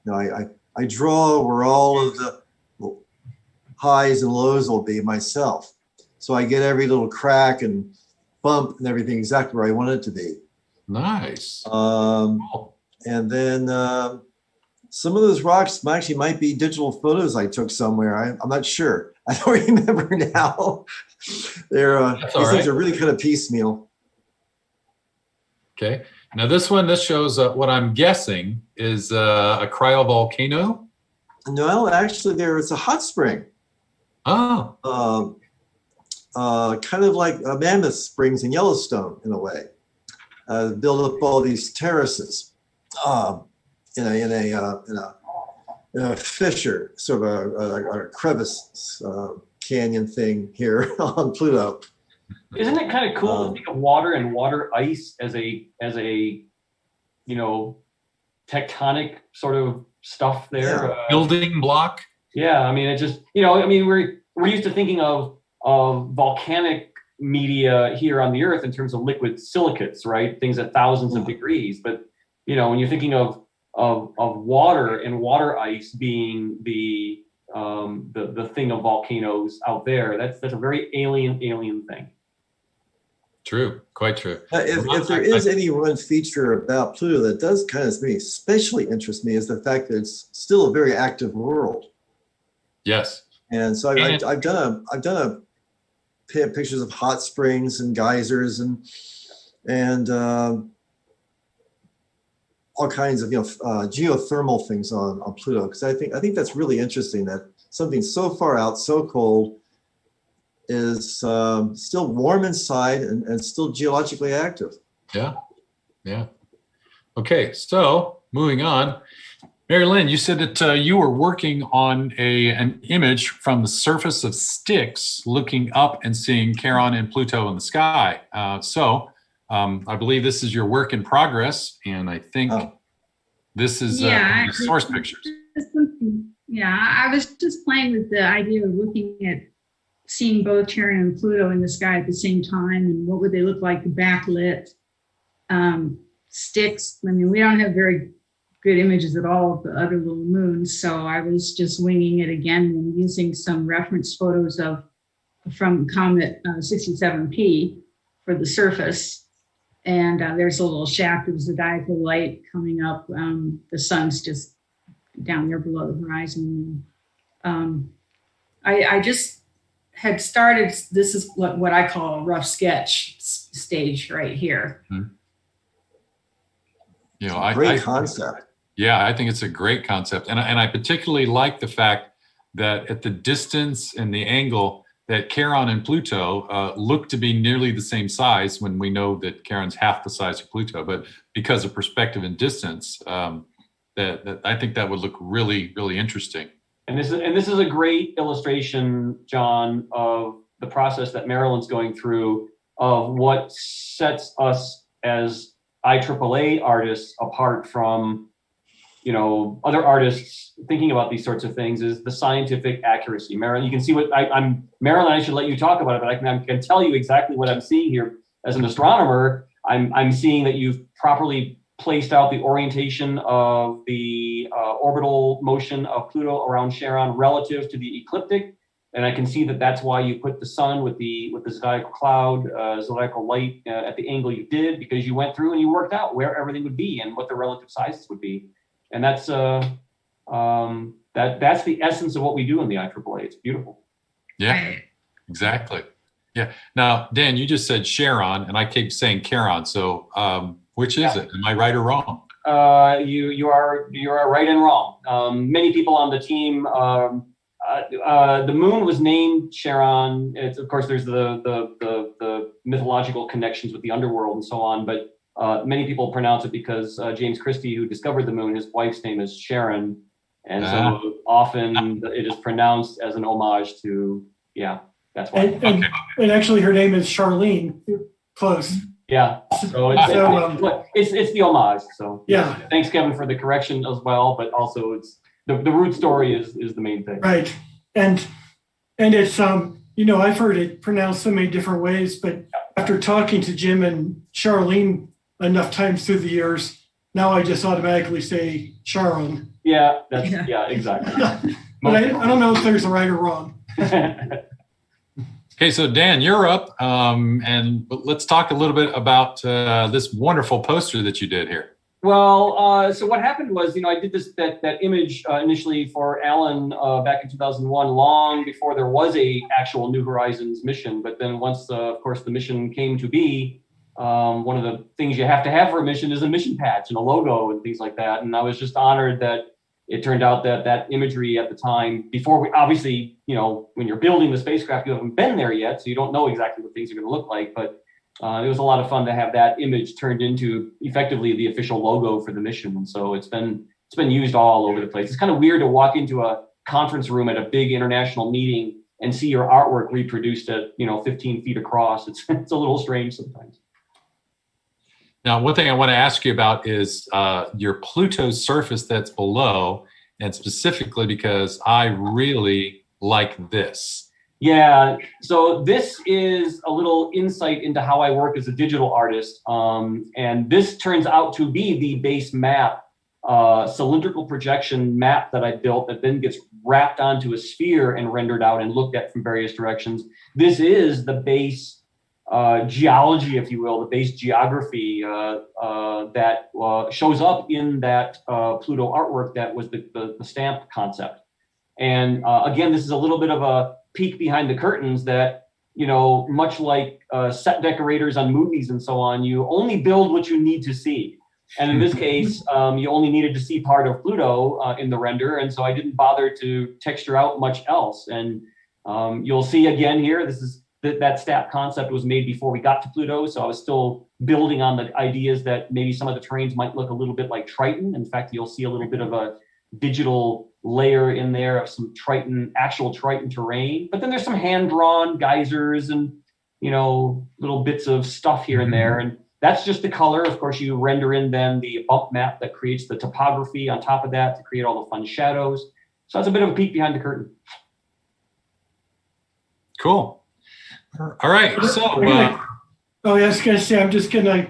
Now I draw where all of the highs and lows will be myself. So I get every little crack and bump and everything exactly where I want it to be. Nice. And then some of those rocks actually might be digital photos I took somewhere. I'm not sure. I don't remember now. These things are really kind of piecemeal. Okay. Now this shows what I'm guessing is a cryovolcano. No, actually, it's a hot spring. Oh. Kind of like Mammoth Springs in Yellowstone in a way. Build up all these terraces in a fissure, sort of a crevice canyon thing here on Pluto. Isn't it kind of cool to think of water and water ice as a tectonic sort of stuff there? Yeah. Building block. Yeah, I mean, it just we're used to thinking of volcanic media here on the Earth in terms of liquid silicates, right? Things at thousands of degrees. But when you're thinking of water and water ice being the thing of volcanoes out there, that's a very alien thing. True, quite true. If there is any one feature about Pluto that does kind of especially interest me, is the fact that it's still a very active world. Yes. And so I've done pictures of hot springs and geysers and all kinds of geothermal things on Pluto, because I think that's really interesting that something so far out, so cold, is still warm inside and still geologically active. Yeah. Okay, so moving on. Marilyn, you said that you were working on an image from the surface of Styx, looking up and seeing Charon and Pluto in the sky. I believe this is your work in progress, and I think this is the source pictures. Yeah, I was just playing with the idea of looking at seeing both Charon and Pluto in the sky at the same time, and what would they look like backlit. Styx, I mean, we don't have very good images at all of the other little moons, so I was just winging it again and using some reference photos from comet 67P for the surface. And there's a little shaft of zodiacal light coming up. The sun's just down there below the horizon. I just had started, this is what I call a rough sketch stage right here. Mm-hmm. Great concept. Yeah, I think it's a great concept. And I particularly like the fact that at the distance and the angle that Charon and Pluto look to be nearly the same size, when we know that Charon's half the size of Pluto. But because of perspective and distance, that I think that would look really, really interesting. And this is a great illustration, John, of the process that Marilyn's going through of what sets us as IAAA artists apart from, other artists thinking about these sorts of things, is the scientific accuracy. Marilyn, you can see what Marilyn, I should let you talk about it, but I can tell you exactly what I'm seeing here as an astronomer. I'm seeing that you've properly placed out the orientation of the orbital motion of Pluto around Charon relative to the ecliptic. And I can see that that's why you put the sun with the zodiacal cloud, zodiacal light at the angle you did, because you went through and you worked out where everything would be and what the relative sizes would be. And that's the essence of what we do in the IAAA. It's beautiful. Yeah, exactly. Yeah. Now, Dan, you just said Charon, and I keep saying Charon. So which is it? Am I right or wrong? You are right and wrong. Many people on the team. The moon was named Charon. It's, of course, there's the mythological connections with the underworld and so on, but many people pronounce it because James Christie, who discovered the moon, his wife's name is Sharon, and so often it is pronounced as an homage to, that's why. And actually her name is Charlene. Close. Yeah, so it's the homage. So yeah, thanks, Kevin, for the correction as well, but also it's the root story is the main thing. Right. And it's I've heard it pronounced so many different ways, but after talking to Jim and Charlene enough times through the years, now I just automatically say Sharon. Yeah, exactly. But I don't know if there's a right or wrong. Okay, so Dan, you're up, and let's talk a little bit about this wonderful poster that you did here. Well, so what happened was, I did that image initially for Alan back in 2001, long before there was a actual New Horizons mission. But then once, of course, the mission came to be, one of the things you have to have for a mission is a mission patch and a logo and things like that. And I was just honored that it turned out that imagery at the time, before we obviously, when you're building the spacecraft, you haven't been there yet, so you don't know exactly what things are going to look like. But it was a lot of fun to have that image turned into effectively the official logo for the mission. And so it's been used all over the place. It's kind of weird to walk into a conference room at a big international meeting and see your artwork reproduced at 15 feet across. It's a little strange sometimes. Now, one thing I want to ask you about is your Pluto surface that's below, and specifically because I really like this. Yeah, so this is a little insight into how I work as a digital artist. And this turns out to be the base map, cylindrical projection map that I built that then gets wrapped onto a sphere and rendered out and looked at from various directions. This is the base geology, if you will, the base geography that shows up in that Pluto artwork that was the stamp concept. And again, this is a little bit of a peek behind the curtains that, much like set decorators on movies and so on, you only build what you need to see. And in this case, you only needed to see part of Pluto in the render. And so I didn't bother to texture out much else. And you'll see again here, this that stat concept was made before we got to Pluto. So I was still building on the ideas that maybe some of the terrains might look a little bit like Triton. In fact, you'll see a little bit of a digital layer in there of some actual Triton terrain. But then there's some hand-drawn geysers and, little bits of stuff here and there. And that's just the color. Of course, you render in then the bump map that creates the topography on top of that to create all the fun shadows. So that's a bit of a peek behind the curtain. Cool. All right. So, I was going to say, I'm just going to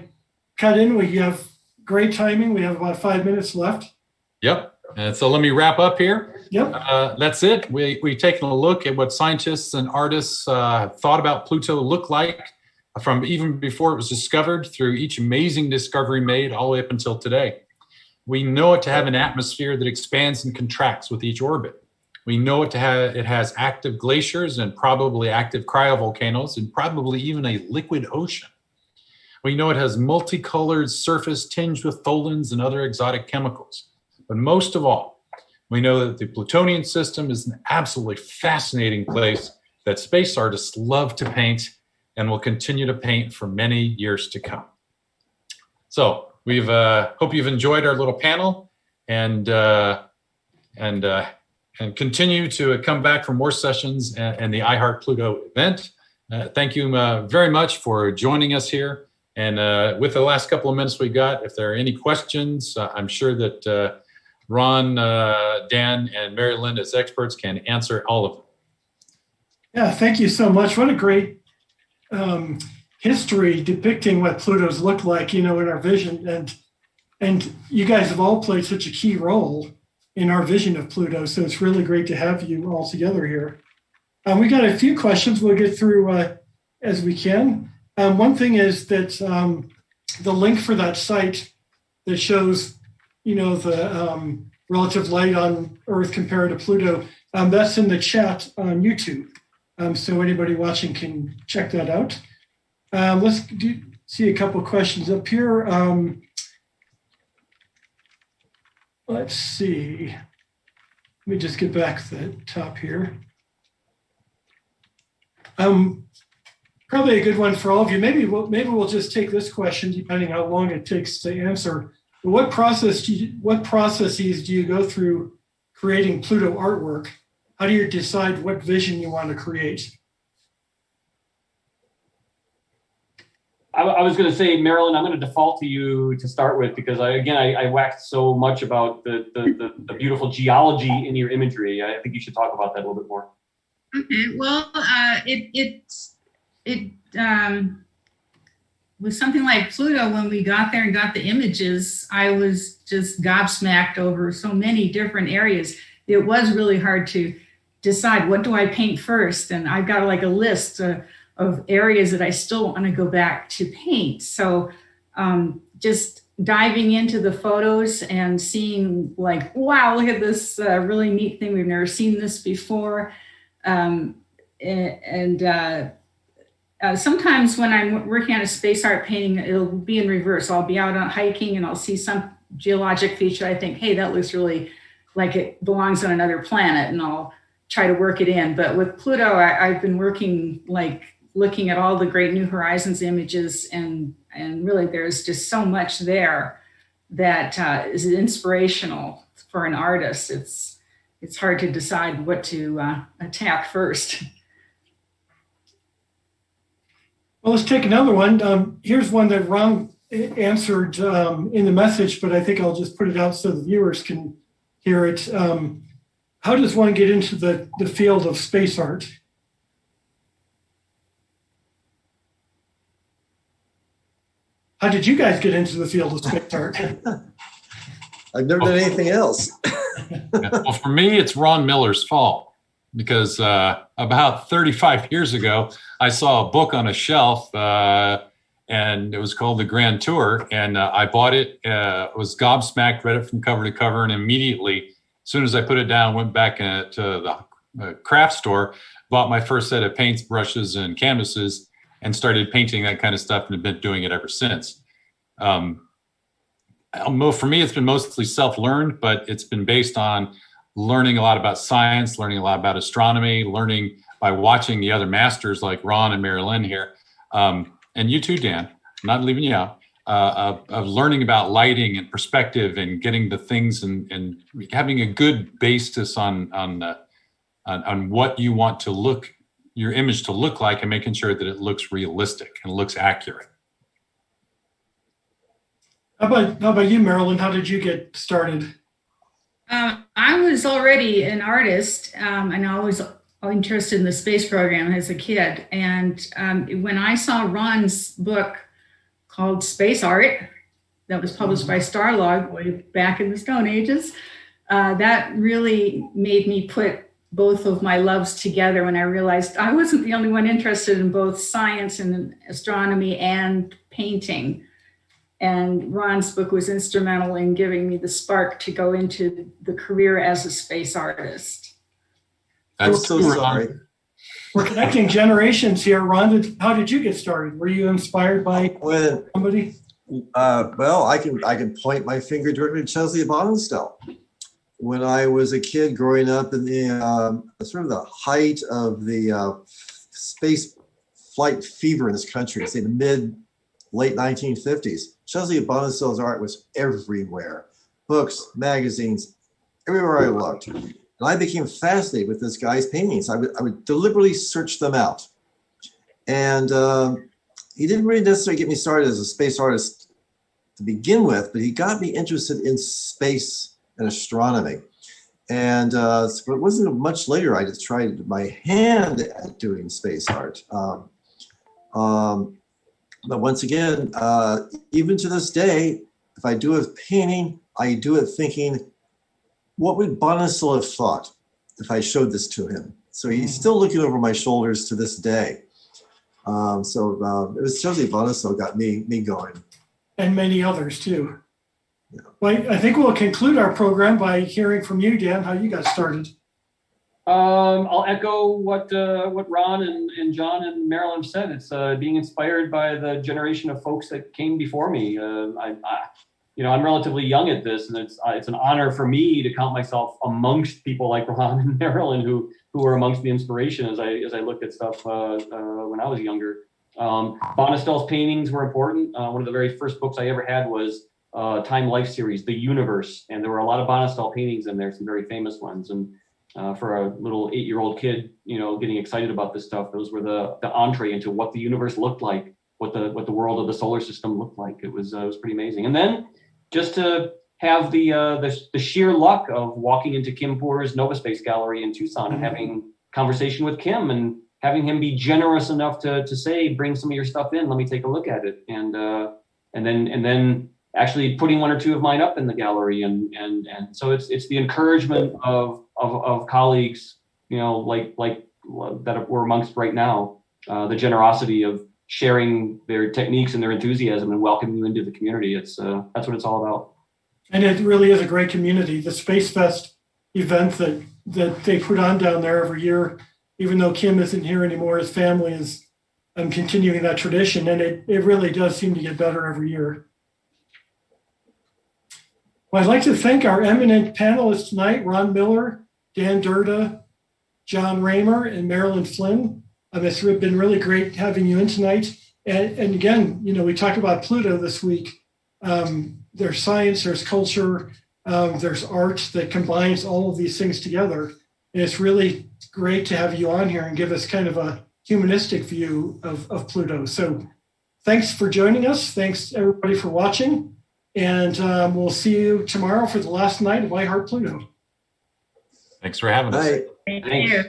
cut in. We have great timing. We have about 5 minutes left. Yep. And so let me wrap up here. Yep. That's it. We've taken a look at what scientists and artists thought about Pluto looked like from even before it was discovered through each amazing discovery made all the way up until today. We know it to have an atmosphere that expands and contracts with each orbit. We know it has active glaciers and probably active cryovolcanoes and probably even a liquid ocean. We know it has multicolored surface tinged with tholins and other exotic chemicals. But most of all, we know that the Plutonian system is an absolutely fascinating place that space artists love to paint and will continue to paint for many years to come. So we've hope you've enjoyed our little panel and continue to come back for more sessions and the iHeart Pluto event. Thank you very much for joining us here. And with the last couple of minutes we got, if there are any questions, I'm sure that Ron, Dan, and Marilyn as experts can answer all of them. Yeah, thank you so much. What a great history depicting what Pluto's look like, in our vision. And you guys have all played such a key role in our vision of Pluto. So it's really great to have you all together here. We got a few questions we'll get through as we can. One thing is that the link for that site that shows, the relative light on Earth compared to Pluto, that's in the chat on YouTube. So anybody watching can check that out. Let's see a couple of questions up here. Let's see. Let me just get back to the top here. Probably a good one for all of you. Maybe we'll just take this question, depending how long it takes to answer. But what processes do you go through creating Pluto artwork? How do you decide what vision you want to create? I was going to say, Marilyn, I'm going to default to you to start with because I waxed so much about the beautiful geology in your imagery. I think you should talk about that a little bit more. Okay. Well, it was something like Pluto. When we got there and got the images, I was just gobsmacked over so many different areas. It was really hard to decide what do I paint first, and I've got like a list of areas that I still want to go back to paint. So just diving into the photos and seeing like, wow, look at this really neat thing. We've never seen this before. Sometimes when I'm working on a space art painting, it'll be in reverse. I'll be out on hiking and I'll see some geologic feature. I think, hey, that looks really like it belongs on another planet, and I'll try to work it in. But with Pluto, I've been working looking at all the great New Horizons images, and really there's just so much there that is inspirational for an artist. It's hard to decide what to attack first. Well, let's take another one. Here's one that Ron answered in the message, but I think I'll just put it out so the viewers can hear it. How does one get into the field of space art? How did you guys get into the field of space art? I've never done anything else. Well, for me, it's Ron Miller's fault, because about 35 years ago, I saw a book on a shelf, and it was called The Grand Tour, and I bought it, was gobsmacked, read it from cover to cover, and immediately, as soon as I put it down, went back to the craft store, bought my first set of paints, brushes, and canvases, and started painting that kind of stuff, and have been doing it ever since. For me, it's been mostly self-learned, but it's been based on learning a lot about science, learning a lot about astronomy, learning by watching the other masters like Ron and Marilyn here, and you too, Dan, I'm not leaving you out, of learning about lighting and perspective and getting the things and having a good basis on what you want to look, your image to look like, and making sure that it looks realistic and looks accurate. How about you, Marilyn? How did you get started? I was already an artist, and I was interested in the space program as a kid. And when I saw Ron's book called Space Art, that was published by Starlog way back in the Stone Ages, that really made me put both of my loves together when I realized I wasn't the only one interested in both science and astronomy and painting. And Ron's book was instrumental in giving me the spark to go into the career as a space artist. I'm so sorry. We're connecting generations here. Ron, how did you get started? Were you inspired by somebody? Well, I can point my finger directly to Chesley Bonestell. When I was a kid growing up in the sort of the height of the space flight fever in this country, say the late 1950s, Chesley Bonestell's art was everywhere. Books, magazines, everywhere I looked. And I became fascinated with this guy's paintings. I would deliberately search them out. And he didn't really necessarily get me started as a space artist to begin with, but he got me interested in space and astronomy. And so it wasn't much later I just tried my hand at doing space art. But once again, even to this day, if I do a painting, I do it thinking, what would Bonestell have thought if I showed this to him? So he's still looking over my shoulders to this day. It was Chesley Bonestell got me going. And many others too. Yeah. Well, I think we'll conclude our program by hearing from you, Dan, how you got started. I'll echo what Ron and John and Marilyn said. It's being inspired by the generation of folks that came before me. I'm relatively young at this, and it's an honor for me to count myself amongst people like Ron and Marilyn who were amongst the inspiration as I looked at stuff when I was younger. Bonestell's paintings were important. One of the very first books I ever had was Time Life series, The Universe, and there were a lot of Bonestell paintings in there, some very famous ones. And for a little 8-year-old kid, getting excited about this stuff, those were the entree into what the universe looked like, what the world of the solar system looked like. It was pretty amazing. And then just to have the sheer luck of walking into Kim Poor's Nova Space Gallery in Tucson and having conversation with Kim and having him be generous enough to say, bring some of your stuff in, let me take a look at it, and then actually putting one or two of mine up in the gallery, and so it's the encouragement of colleagues, like that we're amongst right now, the generosity of sharing their techniques and their enthusiasm and welcoming you into the community. That's what it's all about. And it really is a great community. The Space Fest event that they put on down there every year, even though Kim isn't here anymore, his family is continuing that tradition, and it really does seem to get better every year. Well, I'd like to thank our eminent panelists tonight, Ron Miller, Dan Durda, John Raymer, and Marilyn Flynn. It's been really great having you in tonight. And again, we talk about Pluto this week. There's science, there's culture, there's art that combines all of these things together. And it's really great to have you on here and give us kind of a humanistic view of Pluto. So thanks for joining us. Thanks everybody for watching. And we'll see you tomorrow for the last night of I Heart Pluto. Thanks for having us. Thank you.